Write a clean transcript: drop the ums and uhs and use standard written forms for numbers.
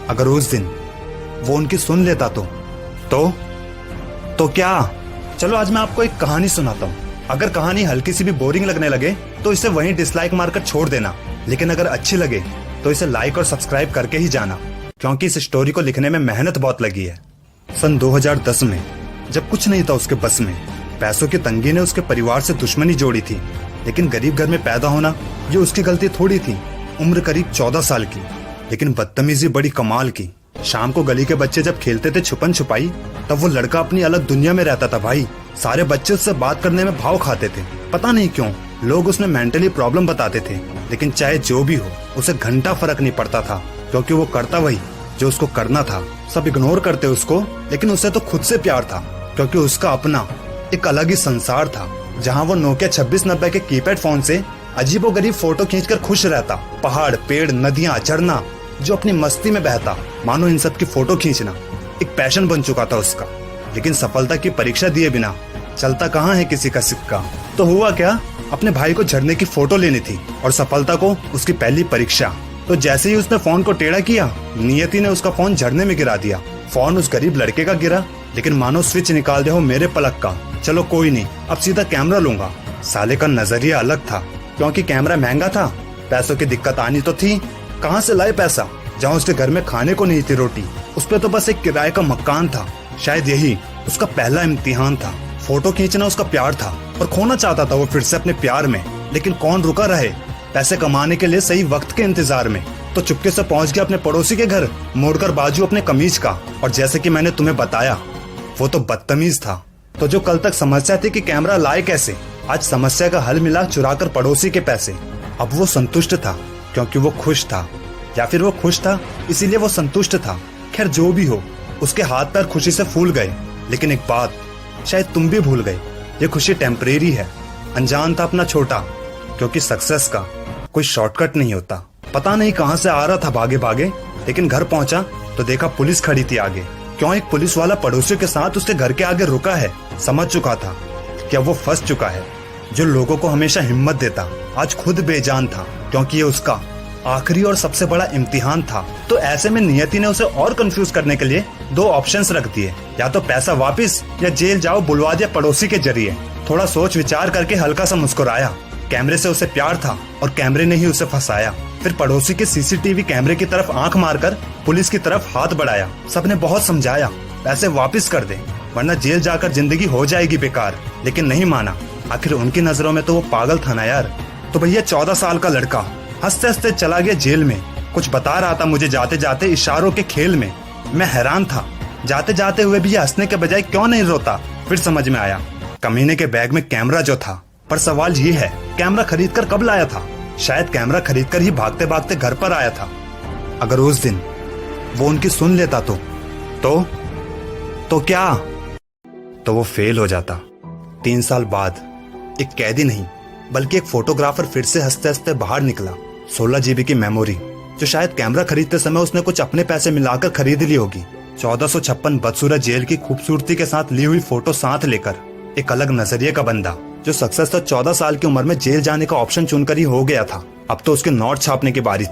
अगर उस दिन वो उनकी सुन लेता तो क्या। चलो आज मैं आपको एक कहानी सुनाता हूँ। अगर कहानी हल्की सी भी बोरिंग लगने लगे तो इसे वहीं डिसलाइक मारकर छोड़ देना, लेकिन अगर अच्छी लगे तो इसे लाइक और सब्सक्राइब करके ही जाना, क्योंकि इस स्टोरी को लिखने में मेहनत बहुत लगी है। सन 2010 में जब कुछ नहीं था उसके बस में, पैसों की तंगी ने उसके परिवार से दुश्मनी जोड़ी थी, लेकिन गरीब घर में पैदा होना ये उसकी गलती थोड़ी थी। उम्र करीब 14 साल की, लेकिन बदतमीजी बड़ी कमाल की। शाम को गली के बच्चे जब खेलते थे छुपन छुपाई, तब वो लड़का अपनी अलग दुनिया में रहता था भाई। सारे बच्चे उससे बात करने में भाव खाते थे, पता नहीं क्यों। लोग उसने मेंटली प्रॉब्लम बताते थे, लेकिन चाहे जो भी हो उसे घंटा फर्क नहीं पड़ता था, क्योंकि वो करता वही जो उसको करना था। सब इग्नोर करते उसको, लेकिन उसे तो खुद से प्यार था, क्योंकि उसका अपना एक अलग ही संसार था, जहाँ वो नोकिया 2690 के कीपैड फोन से अजीबोगरीब फोटो खींचकर खुश रहता। पहाड़, पेड़, नदियाँ, झरना जो अपनी मस्ती में बहता, मानो इन सब की फोटो खींचना एक पैशन बन चुका था उसका। लेकिन सफलता की परीक्षा दिए बिना चलता कहाँ है किसी का सिक्का। तो हुआ क्या, अपने भाई को झरने की फोटो लेनी थी और सफलता को उसकी पहली परीक्षा। तो जैसे ही उसने फोन को टेढ़ा किया, नियति ने उसका फोन झरने में गिरा दिया। फोन उस गरीब लड़के का गिरा, लेकिन मानो स्विच निकाल दे हो मेरे पलक का। चलो कोई नहीं, अब सीधा कैमरा लूंगा। साले का नजरिया अलग था, क्योंकि कैमरा महंगा था, पैसों की दिक्कत आनी तो थी। कहाँ से लाए पैसा, जहाँ उसके घर में खाने को नहीं थी रोटी, उस पे तो बस एक किराए का मकान था। शायद यही उसका पहला इम्तिहान था। फोटो खींचना उसका प्यार था और खोना चाहता था वो फिर से अपने प्यार में, लेकिन कौन रुका रहे पैसे कमाने के लिए सही वक्त के इंतजार में। तो चुपके से पहुंच गया अपने पड़ोसी के घर, मोड़कर बाजू अपने कमीज का। और जैसे कि मैंने तुम्हें बताया, वो तो बदतमीज था। तो जो कल तक समस्या थी कि कैमरा लाए कैसे, आज समस्या का हल मिला चुराकर पड़ोसी के पैसे। अब वो संतुष्ट था क्योंकि वो खुश था, या फिर वो खुश था इसीलिए वो संतुष्ट था। खैर जो भी हो, उसके हाथ पैर खुशी से फूल गए। लेकिन एक बात शायद तुम भी भूल गए, ये खुशी टेम्परेरी है। अनजान था अपना छोटा, क्योंकि सक्सेस का कोई शॉर्टकट नहीं होता। पता नहीं कहां से आ रहा था भागे भागे, लेकिन घर पहुंचा तो देखा पुलिस खड़ी थी आगे। क्यों एक पुलिस वाला पड़ोसियों के साथ उसके घर के आगे रुका है। समझ चुका था कि अब वो फंस चुका है। जो लोगों को हमेशा हिम्मत देता आज खुद बेजान था, क्योंकि ये उसका आखिरी और सबसे बड़ा इम्तिहान था। तो ऐसे में नियति ने उसे और कंफ्यूज करने के लिए दो ऑप्शंस रख दिए, या तो पैसा वापस या जेल जाओ बुलवा दिया पड़ोसी के जरिए। थोड़ा सोच विचार करके हल्का सा मुस्कुराया। कैमरे से उसे प्यार था और कैमरे ने ही उसे फंसाया। फिर पड़ोसी के सीसीटीवी कैमरे की तरफ आंख मारकर पुलिस की तरफ हाथ बढ़ाया। सबने बहुत समझाया पैसे वापस कर दे, वरना जेल जाकर जिंदगी हो जाएगी बेकार, लेकिन नहीं माना। आखिर उनकी नजरों में तो वो पागल था ना यार। तो भैया 14 साल का लड़का हंसते हंसते चला गया जेल में। कुछ बता रहा था मुझे जाते जाते इशारों के खेल में। मैं हैरान था, जाते जाते हुए भी हंसने के बजाय क्यों नहीं रोता। फिर समझ में आया, कमीने के बैग में कैमरा जो था। पर सवाल ये है, कैमरा खरीद कर कब लाया था। शायद कैमरा खरीद कर ही भागते भागते घर पर आया था। अगर उस दिन वो उनकी सुन लेता तो क्या, तो वो फेल हो जाता। 3 साल बाद एक कैदी नहीं बल्कि एक फोटोग्राफर फिर से हंसते हंसते बाहर निकला। 16 GB की मेमोरी, जो शायद कैमरा खरीदते समय उसने कुछ अपने पैसे मिलाकर खरीद ली होगी। 1456 बदसूरत जेल की खूबसूरती के साथ ली हुई फोटो साथ लेकर एक अलग नजरिए का बंदा, जो सक्सेस तो 14 साल की उम्र में जेल जाने का ऑप्शन चुनकर ही हो गया था। अब तो उसके नोट छापने की बारी थी।